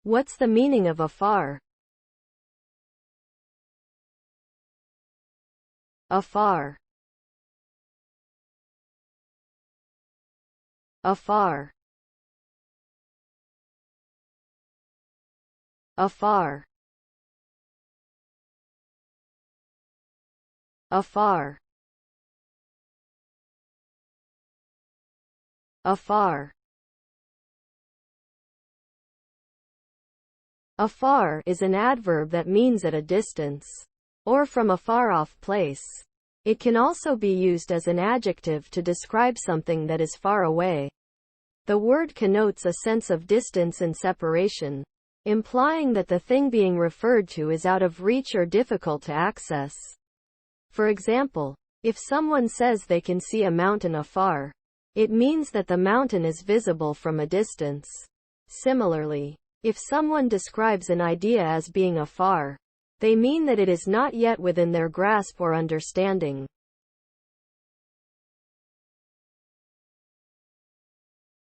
What's the meaning of afar? Afar. Afar. Afar. Afar. Afar. Afar is an adverb that means at a distance, or from a far-off place. It can also be used as an adjective to describe something that is far away. The word connotes a sense of distance and separation, implying that the thing being referred to is out of reach or difficult to access. For example, if someone says they can see a mountain afar, it means that the mountain is visible from a distance. Similarly, if someone describes an idea as being afar, they mean that it is not yet within their grasp or understanding.